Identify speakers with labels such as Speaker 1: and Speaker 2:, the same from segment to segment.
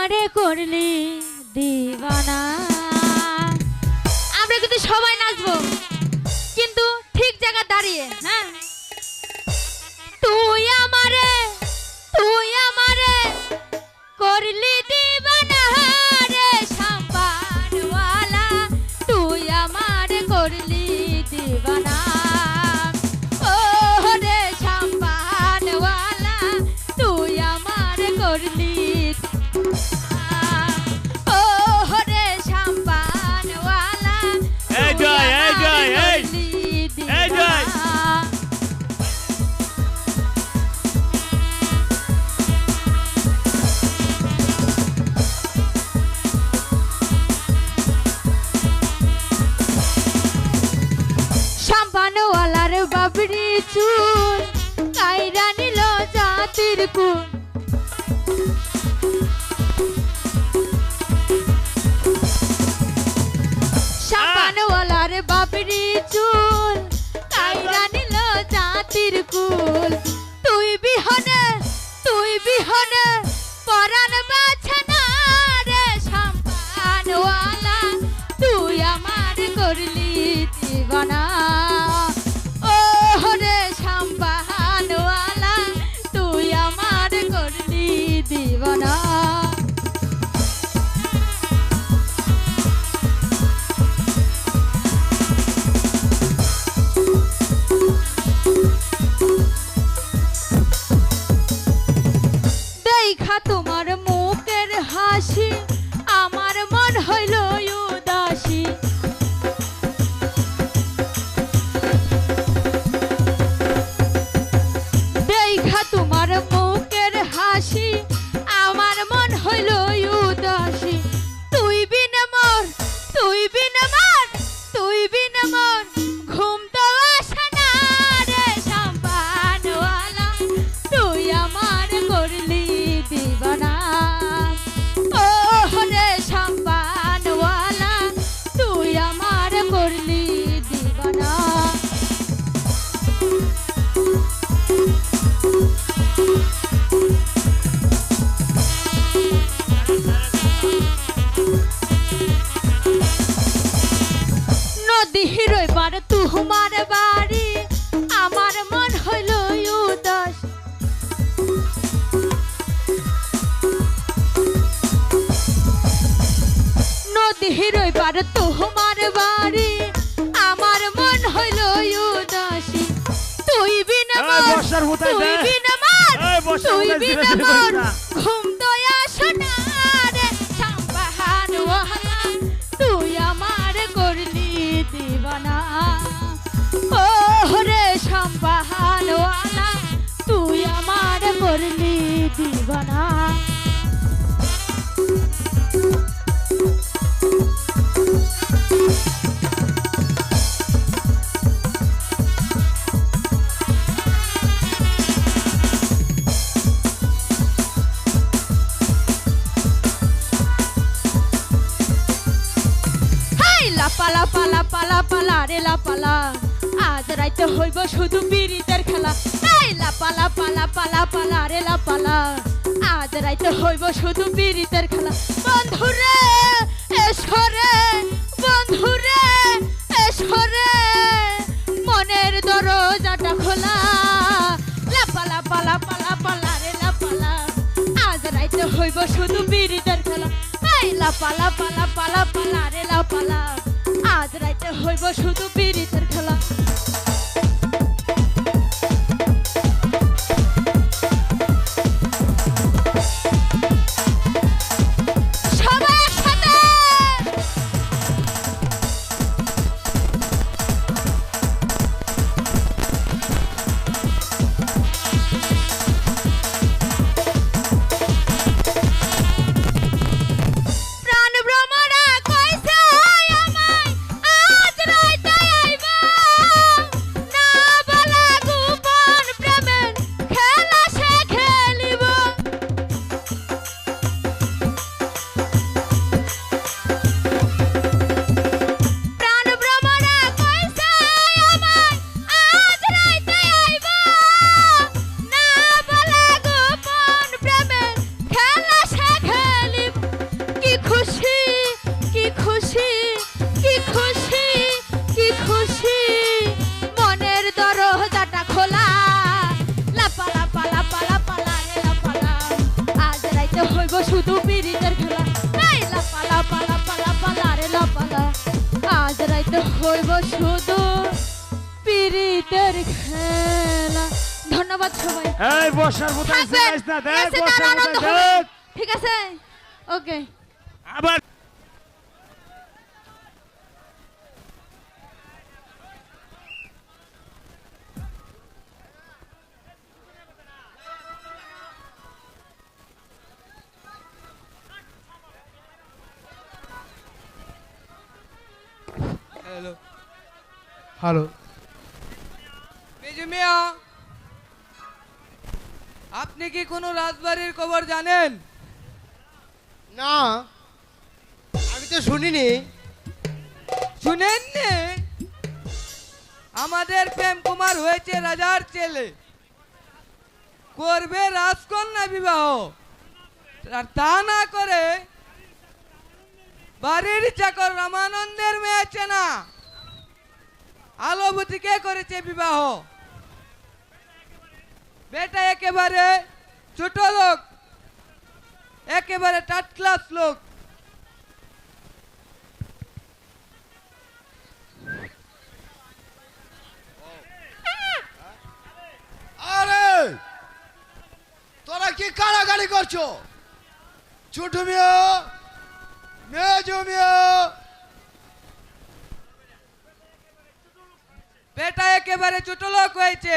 Speaker 1: আমারে করলি দিবানা। আমরা কিন্তু সবাই নাচবো, কিন্তু ঠিক জায়গা দাঁড়িয়ে। হ্যাঁ, তুই আমারে করলি দিবানা রে শাম্পানওয়ালা, তুই আমারে করলি দিবানা। ও রে শাম্পানওয়ালা, তুই আমারে করলি। ও রে শাম্পানওয়ালা,
Speaker 2: এই জয়, এই জয়, এই এই জয়।
Speaker 1: শাম্পানওয়ালার বাবরি চুল কাইরা নিল জাতির কুল। শাম্পানওয়ালার বাবরি চুল কাইরা নিল জাতির কুল। তুই বিহনে পরাণ বাছে না রে শাম্পানওয়ালা, তুই আমার করলি দিবানা। ও রে শাম্পানওয়ালা, তুই আমার করলি দিবানা। দেখা তোমার মুখের হাসি আমার মন হইল উদাসী। দেখা তোমার মুখের হাসি আমার মন হইল উদাসী। তুই বিনে মোর ঘুম তো আসে না রে শাম্পানওয়ালা, তুই আমার করলি দিবানা। ও রে শাম্পানওয়ালা, তুই আমার করলি দিবানা। নদীর এবার তোমার বাড়ি আমার মন হইল উদাস। নদীর এবার তোমার বাড়ি আমার মন হইল উদাসী। তুই বিনা মোর ঘুম তো আসে না রে শাম্পানওয়ালা, তুই আমার করলি দিবানা। ও রে শাম্পানওয়ালা, তুই আমার করলি দিবানা। লাপালা পালা পালা পালা রে লাপালা, আজ রাইতে হইব শুধু পিরিতের খেলা। এই লাপালা পালা পালা পালা রে লাপালা, আজ রাইতে হইব শুধু পিরিতের খেলা। বন্ধুরে এসরে, বন্ধুরে এসরে, মনের দরজাটা খোলা। লাপালা পালা পালা পালা রে লাপালা, আজ রাইতে হইব শুধু পিরিতের খেলা। এই লাপালা পালা পালা পালা রে লাপালা, আজ রাইতে হইব শুধু পিরিতের খেলা। সবাই একসাথে। প্রাণ ভ্রমরা কইছে আমায় আজ রাইতে আইবা। হইব শুধু পীড়িতের খেলা। ধন্যবাদ সবাই।
Speaker 2: এই বসার বোতাম
Speaker 1: থাকবেন।
Speaker 2: চালাইস না, দেখ
Speaker 1: এসে তার
Speaker 2: বসার
Speaker 1: আনন্দ
Speaker 2: বোতাম
Speaker 1: হবে।
Speaker 2: দেখ।
Speaker 1: ঠিক আছে, ওকে।
Speaker 2: আবার
Speaker 3: হ্যালো
Speaker 4: হ্যালো,
Speaker 3: মেজু মিয়া, আপনি কি কোনো রাজবাড়ির খবর জানেন?
Speaker 4: না আমি তো শুনিনি।
Speaker 3: শুনেননি? আমাদের প্রেম কুমার হয়েছে রাজার ছেলে, করবে রাজকন্যা বিবাহ। আর তা না করে বাড়ির চাকর রামানন্দের মেয়ে আছে না, আলোবতীকে করেছে বিবাহ। বেটা একেবারে ছোট লোক, একেবারে থার্ড ক্লাস লোক।
Speaker 5: আরে তোরা কি কাড়াকাড়ি করছো? ছোটু মিয়া, মেজু মিয়া,
Speaker 3: বেটা একেবারে ছোট লোক হয়েছে,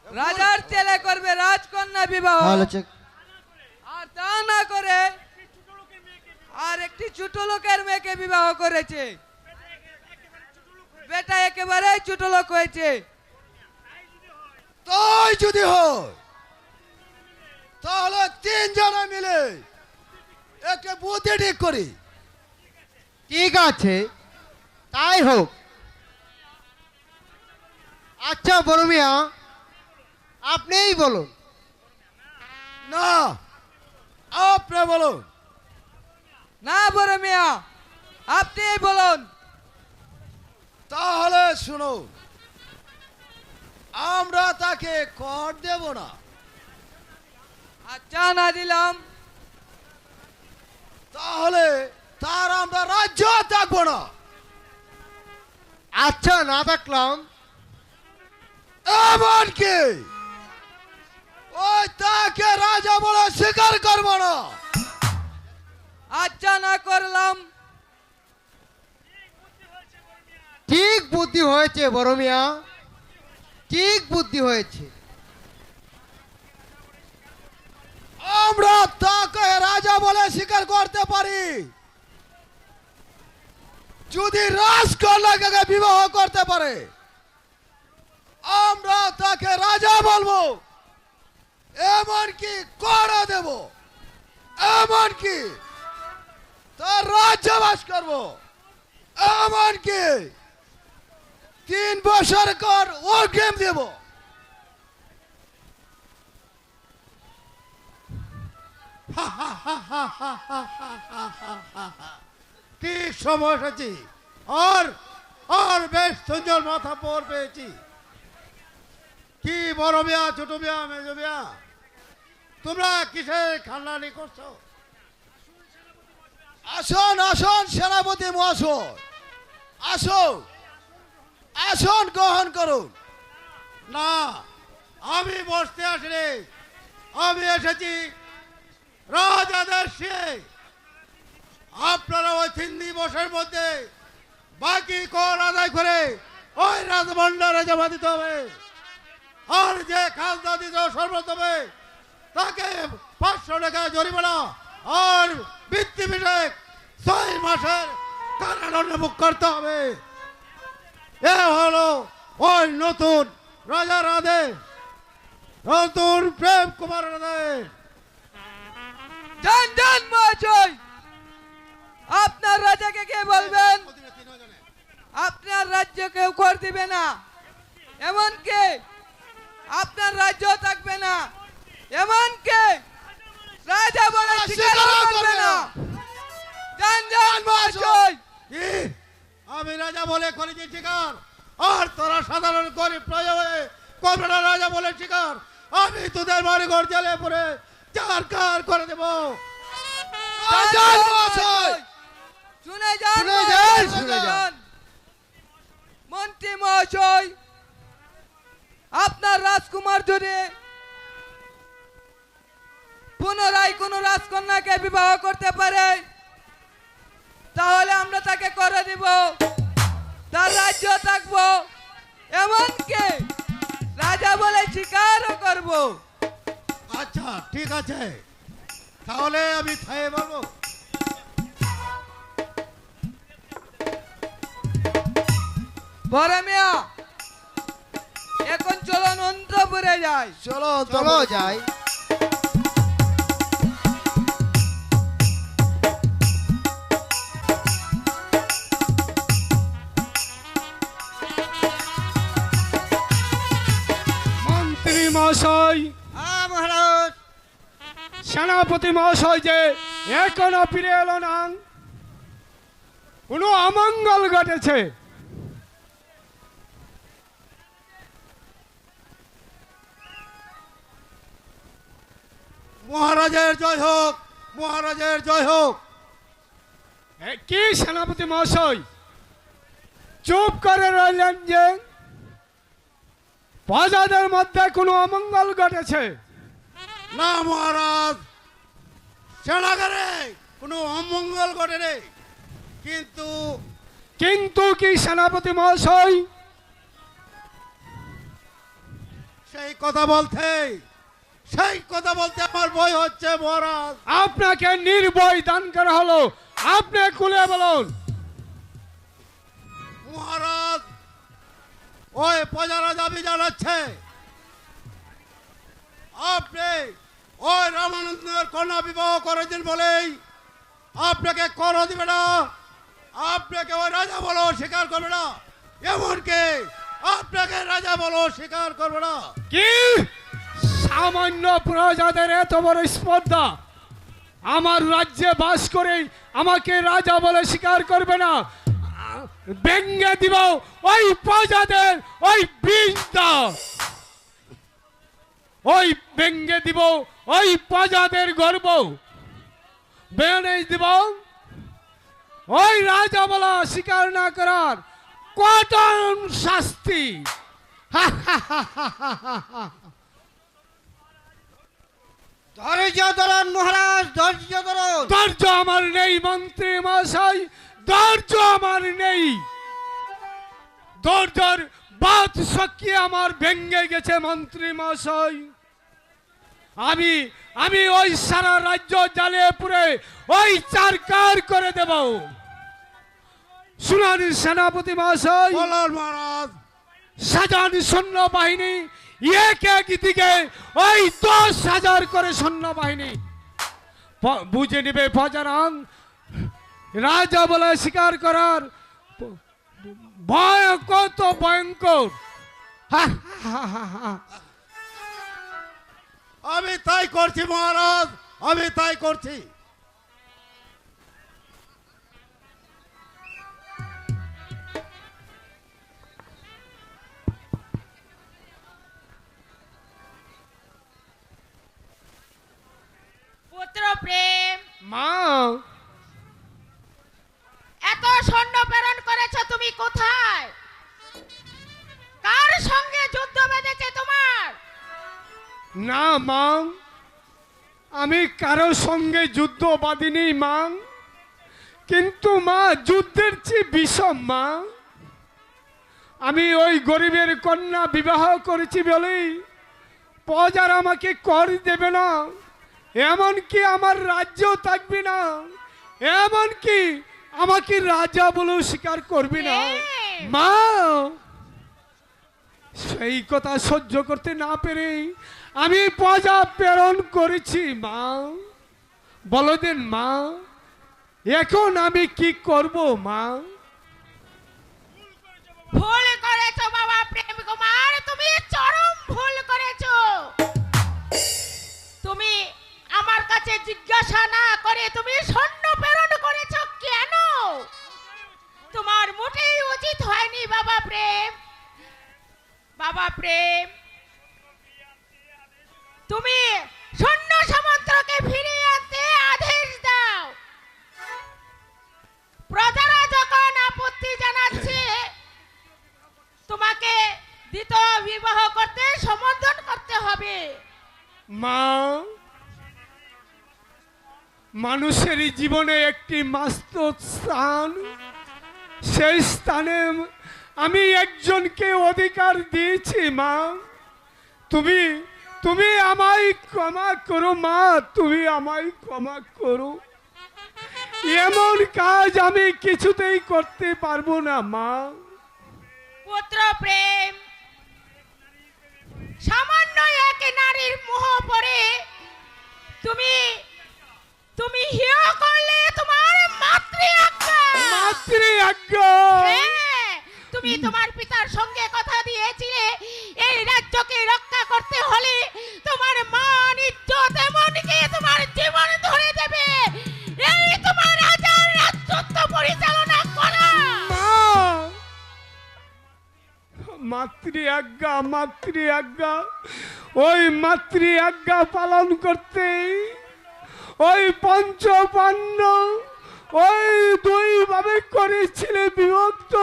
Speaker 3: রাজার ছেলে করবে রাজকন্যা বিবাহ। আর তা না করে আর একটি ছোট লোকের মেয়েকে বিবাহ করেছে। বেটা একেবারে ছোট লোক হয়েছে।
Speaker 5: তাই যদি হয় তাহলে তিনজনে মিলে একে বুদ্ধি ঠিক করি।
Speaker 4: ঠিক আছে, তাই হোক। আচ্ছা বড় মিয়া, আপনিই বলুন।
Speaker 5: না, আপনি বলুন।
Speaker 3: না বড় মিয়া, আপনি বলুন।
Speaker 5: তাহলে শুনো, আমরা তাকে কর দেব না।
Speaker 3: আচ্ছা না দিলাম?
Speaker 5: তাহলে তার আমরা রাজ্য থাকবো না।
Speaker 4: আচ্ছা না থাকলাম?
Speaker 5: এমনকি ওই তাকে রাজা বলে স্বীকার করবো না।
Speaker 3: আচ্ছা না করলাম?
Speaker 4: ঠিক বুদ্ধি হয়েছে বড় মিয়া, ঠিক বুদ্ধি হয়েছে।
Speaker 5: আমরা তাকে রাজা বলে স্বীকার করতে পারি যদি রাজকন্যাকে বিবাহ করতে পারে। আমরা তাকে রাজা বলবো, এমনকি করে দেব, এমনকি তার রাজ্যবাস করব, এমনকি 3 বছর কর অগ্রিম দেব।
Speaker 4: ঠিক সময় এসেছি, আর আর বেশ সুন্দর মাথা পর পেয়েছি। কি বড় মিয়া, ছোট মিয়া, মেজো মিয়া, তোমরা কিসের খান্ডানি করছো?
Speaker 5: আসুন আসুন সেনাপতি মহাশয়, আসুন, আসন গ্রহণ করুন।
Speaker 4: না, আমি বসতে আসিনি, আমি এসেছি রাজাদেশে। আপনারা ওই 3 দিবসের মধ্যে বাকি কর আদায় করে ওই রাজভান্ডারে জমা দিতে হবে। আর যে খাজনা দিতে সর্বত হবে তাকে 500 টাকা জরিমানা আর বৃত্তি বিষয়ক 6 মাসের কারাদণ্ড মুখ করতে হবে। এ হলো ওই নতুন রাজার আদেশ, নতুন প্রেম কুমারের আদেশ।
Speaker 3: জান জান মহাশয়, আপনার রাজাকে কে বলবেন? আপনার রাজ্য কেউ কর দিবে না, এমনকি আপনার রাজ্য থাকবে না, এমনকি রাজা বলে স্বীকার করবে না। জান জান মহাশয়।
Speaker 4: কি? আমি রাজা বলে করেছি স্বীকার, আর তোরা সাধারণ গরিব প্রজা হয়ে করবে না রাজা বলে স্বীকার। আমি তোদের বাড়ি ঘর জেলে পড়ে চারকার করে দেব।
Speaker 5: রাজার মহাশয়,
Speaker 3: শুনে যান
Speaker 5: শুনে যান,
Speaker 3: মহারাজ,
Speaker 5: শুনে যান।
Speaker 3: মন্ত্রী মহাশয়, আপনার রাজকুমার যদি পুনরায় কোনো রাজকন্যাকে বিবাহ করতে পারে তাহলে আমরা তাকে করে দিব, তার রাজ্য থাকবো, এমনকি রাজা বলে স্বীকারও করব।
Speaker 4: আচ্ছা ঠিক আছে, তাহলে আমি থাই বলবো।
Speaker 3: বড় মিয়া, এখন চলো নন্দপুরে যাই।
Speaker 5: চলো চলো যাই।
Speaker 2: মন্ত্রী মহাশয়,
Speaker 5: হ্যাঁ মহারাজ।
Speaker 2: সেনাপতি মহাশয় যে এখনো ফিরে এলো না, কোনো অমঙ্গল ঘটেছে।
Speaker 4: মহারাজের জয় হোক, মহারাজের জয় হোক।
Speaker 2: কি সেনাপতি মহাশয় চুপ করে রইলেন যে? প্রজাদের মধ্যে কোনো অমঙ্গল ঘটেছে?
Speaker 4: না মহারাজ, সেনাগারে কোনো অমঙ্গল ঘটে নেই, কিন্তু
Speaker 2: কিন্তু কি সেনাপতি মহাশয়?
Speaker 4: সেই কথা বলতে আমার ভয় হচ্ছে মহারাজ।
Speaker 2: আপনাকে নির্ভয় দান করা হলো, আপনি খুলে বলুন।
Speaker 4: মহারাজ, ওই প্রজারা দাবি জানাচ্ছে আপনি ওই রামানন্দের কন্যা বিবাহ করেছেন বলেই আপনাকে কর দিবে না, আপনাকে ওই রাজা বলো স্বীকার করবে না, এমনকি আপনাকে রাজা বলো স্বীকার করবে না।
Speaker 2: কি সামান্য প্রজাদের এত বড় স্পর্ধা! আমার রাজ্যে বাস করে আমাকে রাজা বলে স্বীকার করবে না? ভেঙ্গে দিব ওই প্রজাদের ওই বীজটা, ওই ভেঙ্গে দিব ওই প্রজাদের গর্ব, বেড়ে দিব ওই রাজা বলা স্বীকার না করার কঠোর শাস্তি।
Speaker 5: ধৈর্য ধরুন মহারাজ, ধৈর্য ধরুন।
Speaker 2: ধৈর্য আমার নেই মন্ত্রী মহাশয়, ধৈর্য আমার নেই। ধৈর্যর বাদ শক্তি আমার ভেঙ্গে গেছে মন্ত্রী মহাশয়। আমি ওই সারা রাজ্য জ্বালিয়ে পুড়ে ওই চারকার করে দেব। শুনান সেনাপতি মহাশয়,
Speaker 4: বলুন মহারাজ।
Speaker 2: সাজান সৈন্য বাহিনী এক এক দিকে ওই 10,000 করে সৈন্য বাহিনী বুঝে নেবে প্রজারাং রাজা বলে স্বীকার করার ভয় কত ভয়ঙ্কর।
Speaker 4: আমি তাই করছি মহারাজ, আমি তাই করছি।
Speaker 1: পুত্র প্রেম,
Speaker 2: মা,
Speaker 1: এত সৈন্য প্রেরণ করেছো তুমি কোথায়? কার সঙ্গে যুদ্ধ বেঁধেছে তোমার?
Speaker 2: না মা, আমি কারো সঙ্গে যুদ্ধ বাঁধিনি মা, কিন্তু মা যুদ্ধের চেয়ে বিষম মা। আমি ওই গরিবের কন্যা বিবাহ করেছি বলেই প্রজার আমাকে কর দেবে না, এমনকি আমার রাজ্য থাকবে না, এমনকি আমাকে রাজা বলেও স্বীকার করবে না মা। সেই কথা সহ্য করতে না পেরে আমি প্রজা প্রেরণ করেছি মা। বলো দেন মা, এখন আমি কি করব মা?
Speaker 1: ভুল করেছো বাবা প্রেম কুমার, তুমি চরম ভুল করেছো। তুমি আমার কাছে জিজ্ঞাসা না করে তুমি সৈন্য প্রেরণ করেছো কেন? তোমার মোটেই উচিত হয়নি বাবা প্রেম। বাবা প্রেম, তুমি সৈন্য সামন্তকে ফিরিয়ে আনতে আদেশ দাও।
Speaker 2: মা, মানুষের জীবনে একটি মাস্ত স্থান, সেই স্থানে আমি একজনকে অধিকার দিয়েছি মা। তুমি তুমি আমায় ক্ষমা করো মা, তুমি আমায় ক্ষমা করো। এমন কাজ আমি কিছুতেই করতে পারবো না মা।
Speaker 1: পুত্র প্রেম, সামান্য এক নারীর মোহ পড়ে তুমি তুমি হিয়া করলে তোমার মাতৃ আজ্ঞা।
Speaker 2: মাতৃ আজ্ঞা?
Speaker 1: হ্যাঁ, তুমি তোমার পিতার সঙ্গে কথা দিয়েছিলে এই রাজ্যকে রক্ষা করতে হলে তোমার মান ইজ্জত এমনকি তোমার জীবন ধরে দেবে, এই তোমার রাজার রাজত্ব পরিচালনা করা।
Speaker 2: মাতৃ আজ্ঞা, মাতৃ আজ্ঞা, ওই মাতৃ আজ্ঞা পালন করতে ওই পঞ্চপাণ্ডব ওই দুই ভাবে করেছিল বিভক্ত,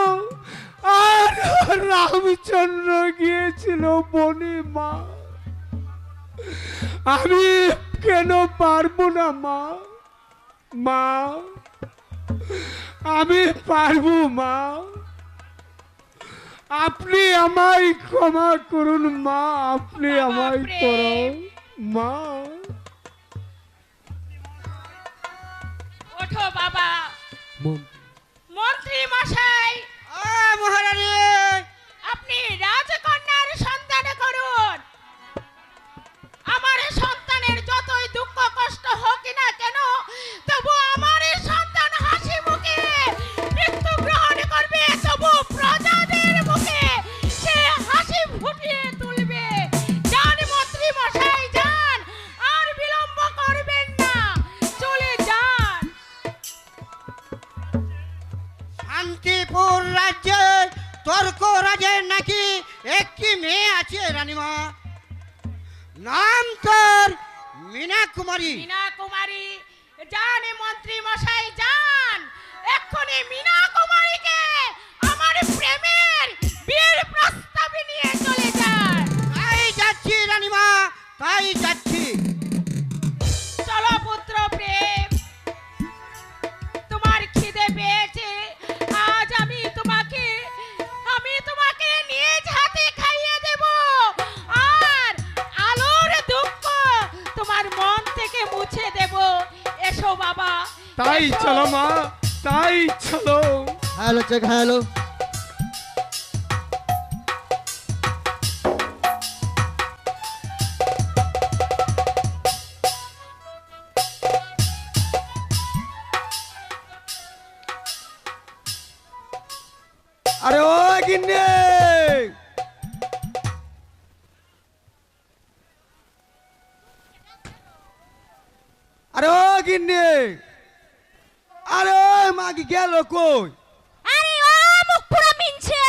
Speaker 2: আর রামচন্দ্র গিয়েছিল বনে মা। আমি কেন পারবো না মা? মা, আমি পারবো মা। আপনি আমায় ক্ষমা করুন মা, আপনি আমায় করুন মা।
Speaker 1: ওঠো বাবা। মন্ত্রী মশাই,
Speaker 3: মহারানী,
Speaker 1: আপনি রাজকন্যার সন্তান করুন। আমার সন্তানের যতই দুঃখ কষ্ট হোক না কেন, তবু আমার এই সন্তান হাসি মুখে মৃত্যু গ্রহণ করবে, তবু প্রজাদের মুখে সে হাসি ফুটিয়ে তুলবে। যান মন্ত্রী মশাই, যান, আর বিলম্ব করবেন না, চলে যান।
Speaker 3: শান্তিপুর রাজ্যে তর্ক রাজের নাকি একটি মেয়ে আছে রানীমা, নাম তার মীনা কুমারী।
Speaker 1: মীনা কুমারী, যান মন্ত্রী মশাই, যান, এক্ষুনি মীনা কুমারীকে আমার প্রেমের বিয়ের প্রস্তাবে নিয়ে চলে যান।
Speaker 3: তাই যাচ্ছি রানীমা, তাই যাচ্ছি।
Speaker 1: চলো পুত্র প্রেম, তোমার খিদে পেয়েছে, আজ আমি তোমাকে নিজ হাতে খাইয়ে দেব, আর আলোর দুঃখ তোমার মন থেকে মুছে দেব। এসো বাবা,
Speaker 2: তাই
Speaker 1: এসো।
Speaker 2: চলো মা, তাই চলো।
Speaker 5: Hello check, hello. আরে ও গিন্নি, আরে ও গিন্নি, আরে ওই মাগি গেল কই?
Speaker 1: আরে ও মুখ পুরো মিনছে,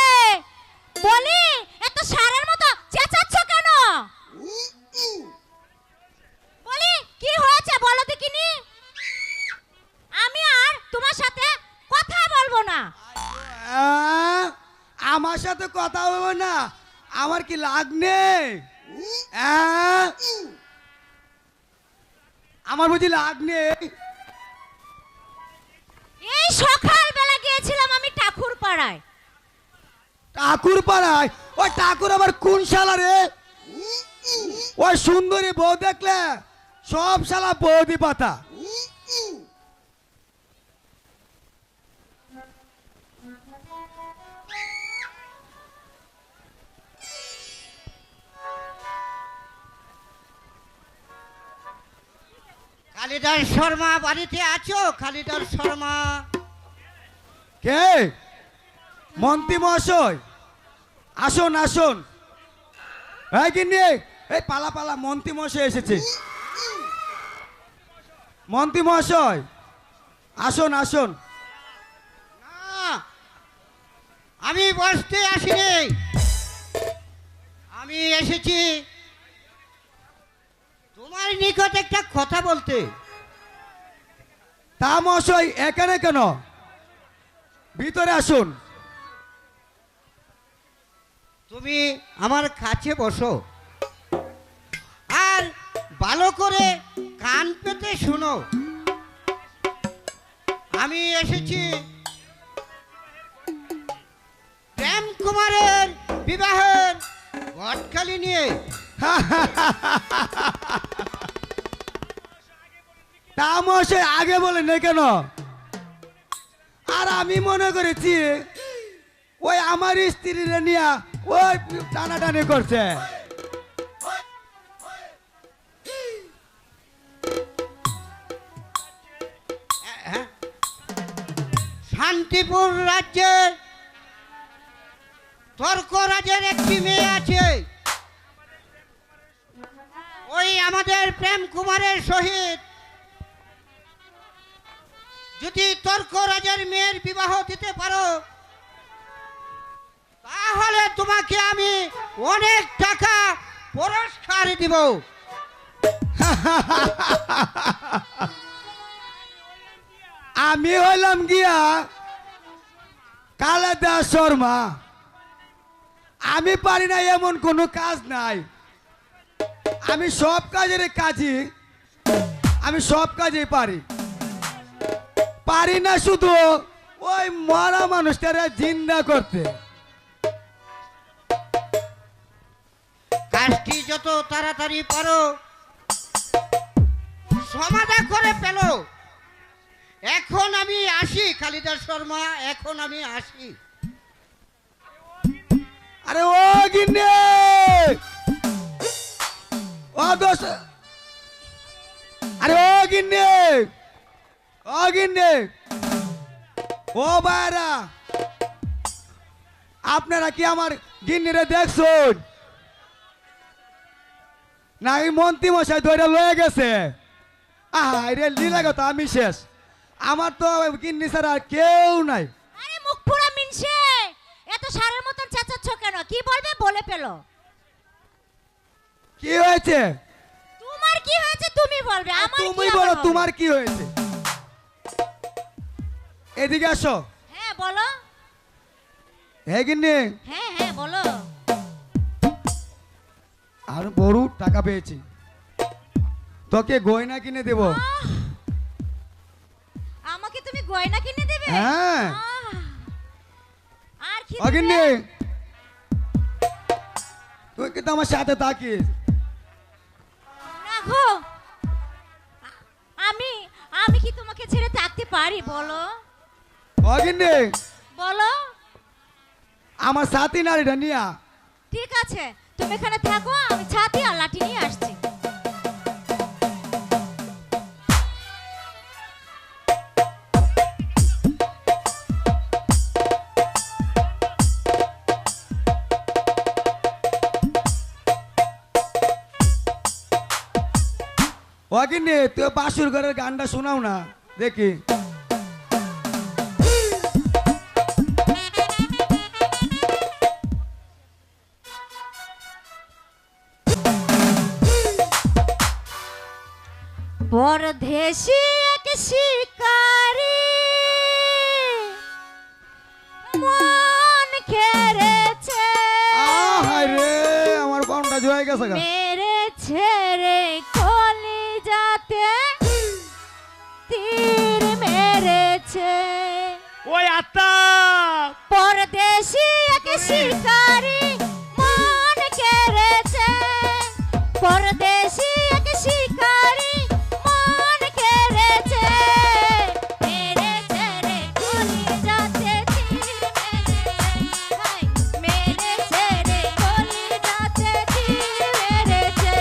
Speaker 1: বলি এত সারের মতো চেঁচাচ্ছ কেন? বলি কি হয়েছে বলো দেখিনি, আমি আর তোমার সাথে কথা বলবো না।
Speaker 5: আমার সাথে কথা বলবো না? আমার কি লাগ নেই? আমার বুঝি লাগ নেই?
Speaker 1: এই সকাল বেলা গিয়েছিলাম আমি ঠাকুর পাড়ায়।
Speaker 5: ঠাকুর পাড়ায়? ওই ঠাকুর আবার কোন শালা রে? ওই সুন্দরী বউ দেখলে সব শালা বৌদি পাতা।
Speaker 3: কালিদাস শর্মা বাড়িতে আছো? কালিদাস শর্মা।
Speaker 5: কে? মন্ত্রী মহাশয়, আসুন আসুন। এই গিন্নি, এই পালা পালা, মন্ত্রী মহাশয় এসেছে। মন্ত্রী মহাশয়, আসুন আসুন।
Speaker 3: না, আমি বসতে আসিনি, আমি এসেছি তোমার নিকট একটা কথা বলতে।
Speaker 5: তা মহাশয় এখানে কেন? ভিতরে আসুন।
Speaker 3: তুমি আমার কাছে বসো, আর
Speaker 6: ভালো করে কান পেতে শুনো। আমি এসেছি প্রেম কুমারের বিবাহের ঘটকালি নিয়ে।
Speaker 5: তা মশাই আগে বলেন না কেন? আর আমি মনে করেছি ওই আমার স্ত্রীরা নিয়ে ওই টানাটানি করছে।
Speaker 6: হ্যাঁ, শান্তিপুর রাজ্যের তর্করাজের একটি মেয়ে আছে, ওই আমাদের প্রেম কুমারের সহিত যদি তর্করাজের মেয়ের বিবাহ দিতে পারো তাহলে তোমাকে আমি অনেক টাকা পুরস্কার দিব।
Speaker 5: আমি হইলাম গিয়া কালাদাস শর্মা, আমি পারি না এমন কোনো কাজ নাই। আমি সব কাজের কাজই, আমি সব কাজই পারি। পারি না শুধু ওই মরা মানুষটারে জিন্দা করতে।
Speaker 6: কাজটি যত তাড়াতাড়ি পারো সমাধা করে পেলো। এখন আমি আসি কালিদাস শর্মা, এখন আমি আসি।
Speaker 5: আরে ও গিন্নে, ও দোষ, আরে ও গিন্নে, ও গিন্নে, ও বাইরা, আপনারা কি আমার গিন্নিরে দেখছুন? না এই মন্ত্রী মশাই ধরে লয়ে গেছে? আহা রে লীলা কথা, আমি শেষ। আমার তো গিন্নি ছাড়া আর কেউ নাই।
Speaker 1: আরে মুখ পুরা মিনছে, এত সারের মতন চেঁচাচ্ছ কেন? কি বলবে বলে পেলো।
Speaker 5: কি হয়েছে?
Speaker 1: তোমার কি হয়েছে তুমি বলবে, আমার কি
Speaker 5: তুমি
Speaker 1: আবার
Speaker 5: বলো
Speaker 1: হবে?
Speaker 5: তোমার কি হয়েছে। এদিকে আসো।
Speaker 1: হ্যাঁ বলো।
Speaker 5: হে গিন্নি,
Speaker 1: হ্যাঁ হ্যাঁ বলো।
Speaker 5: আর বড় টাকা পেয়েছি, তোকে গয়না কিনে দেব।
Speaker 1: আহ, আমাকে তুমি গয়না কিনে দেবে?
Speaker 5: হ্যাঁ।
Speaker 1: আহ, আর কি
Speaker 5: ও গিন্নি,
Speaker 1: দেবে?
Speaker 5: তুই কিন্তু আমার সাথে থাকিস।
Speaker 1: রাখো। আমি আমি কি তোমাকে ছেড়ে থাকতে পারি বলো?
Speaker 5: ও গিন্নি,
Speaker 1: বলো।
Speaker 5: আমার সাথী নারীটা নিয়া।
Speaker 1: ঠিক আছে, তুমি এখানে থাকো, আমি ছাতি আর লাঠি নিয়ে আসছি।
Speaker 5: ও গিন্নি, তুই বাসুর ঘরের গানটা শোনাও না দেখি।
Speaker 1: পরদেশি এক শিকারী মন খেরেছে,
Speaker 5: আহারে আমার পাউন্ডটা জয়ে গেছে গা।
Speaker 1: মেরেছে রে কলিজাতে তীর মেরেছে।
Speaker 2: ওই আত্মা
Speaker 1: পরদেশি এক শিকারী মন কেড়েছে, পরদেশি এক শিকারী মন কেড়েছে, মেরেছে রে কলিজাতে তীর মেরেছে, হায়, মেরেছে রে কলিজাতে তীর মেরেছে।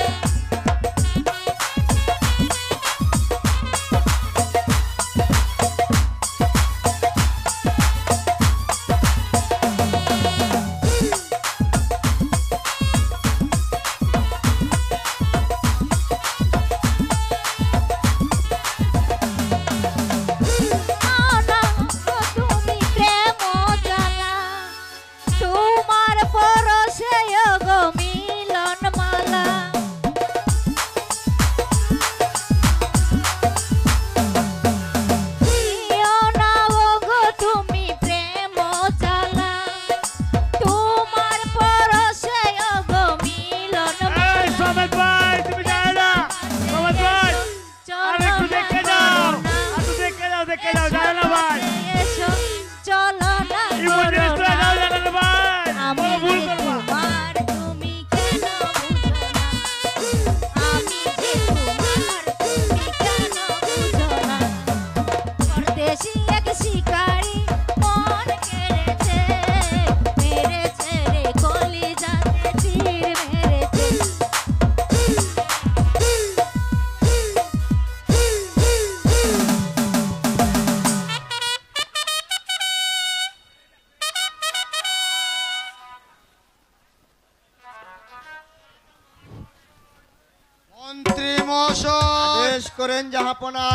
Speaker 4: মন্ত্রী মহাশয়
Speaker 7: আদেশ করেন জাহাপনা।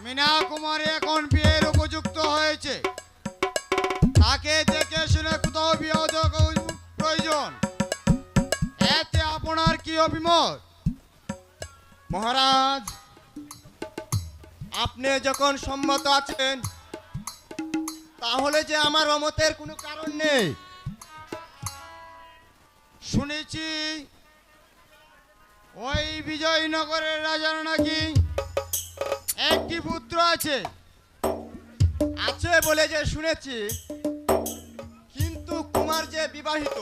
Speaker 4: মীনা কুমারী এখন বিয়ের উপযুক্ত হয়েছে, তাকে দেখে শুনে কোথাও বিয়ে দেওয়া প্রয়োজন। এতে আপনার কি অভিমত?
Speaker 7: মহারাজ, আপনি যখন সম্মত আছেন তাহলে যে আমার অমতের কোনো কারণ নেই।
Speaker 4: শুনেছি ওই বিজয়নগরের রাজার নাকি একটি পুত্র আছে।
Speaker 7: আছে বলে যে শুনেছি, কিন্তু কুমার যে বিবাহিত।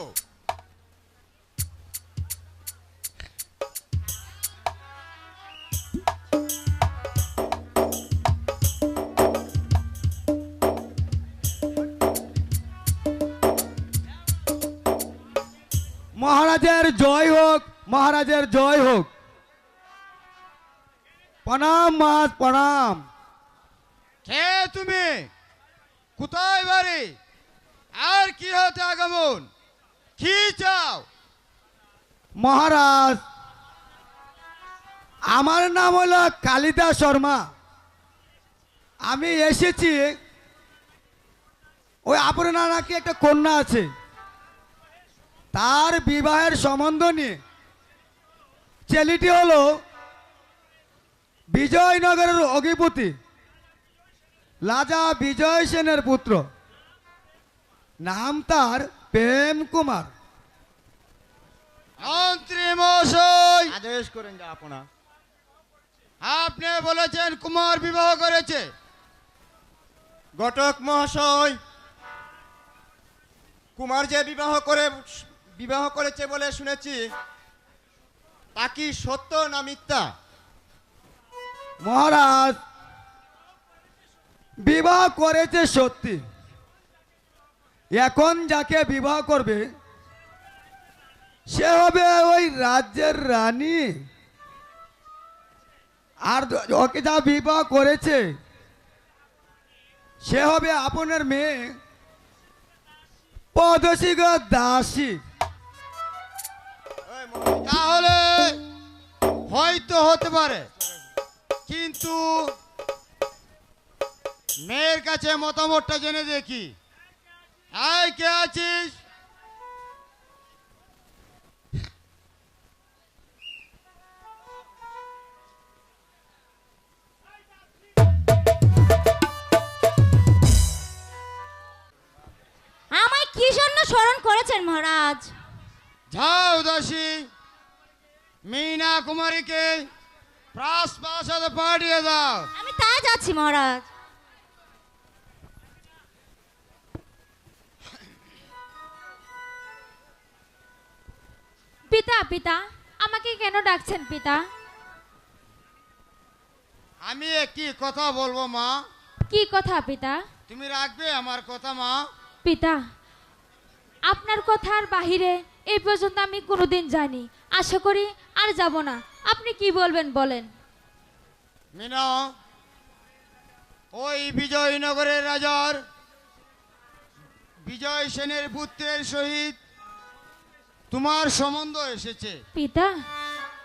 Speaker 5: মহারাজের জয় হোক, মহারাজের জয় হোক। প্রণাম মহারাজ, প্রণাম।
Speaker 4: কে তুমি? কোথায় বাড়ি? আর কি হতে আগমন? কি চাও?
Speaker 5: মহারাজ, আমার নাম হলো কালিদাস শর্মা। আমি এসেছি, ওই আপনার নাকি একটা কন্যা আছে, তার বিবাহের সম্বন্ধ নিয়ে। ছেলেটি হলো বিজয়নগরের অধিপতি রাজা বিজয় সেনের পুত্র, নাম তার প্রেম কুমার।
Speaker 4: মন্ত্রী মহাশয়,
Speaker 7: আদেশ করেন জাহাপনা।
Speaker 4: আপনি বলেছেন কুমার বিবাহ করেছে।
Speaker 7: ঘটক মহাশয়, কুমার যে বিবাহ করেছে বলে শুনেছি, তা কি সত্য না মিথ্যা?
Speaker 5: মহারাজ, বিবাহ করেছে সত্যি। এখন যাকে বিবাহ করবে সে হবে ওই রাজ্যের রানী, আর ওকে যা বিবাহ করেছে সে হবে আপনার মেয়ে পদশী গো দাসী।
Speaker 4: তাহলে হয়তো হতে পারে, কিন্তু মেয়ের কাছে মতামতটা জেনে দেখি। এই কে আছিস?
Speaker 1: আমায় কি জন্য স্মরণ করেছেন মহারাজ?
Speaker 4: যাও দাসী, মীনা কুমারীকে প্রাসাদে পাঠিয়ে দাও।
Speaker 1: আমি তাই যাচ্ছি মহারাজ। পিতা, পিতা, আমাকে কেন ডাকছেন পিতা?
Speaker 4: আমি একটি কথা বলবো মা,
Speaker 1: কি কথা পিতা?
Speaker 4: তুমি রাখবে আমার কথা মা?
Speaker 1: পিতা, আপনার কথার বাহিরে এই পর্যন্ত আমি কোনোদিন যাইনি, আশা করি আর যাব না। আপনি কি বলবেন বলেন।
Speaker 4: মিনা, ওই বিজয়নগরের রাজার বিজয় সেনের পুত্রের সহিত তোমার সম্বন্ধ এসেছে।
Speaker 1: পিতা,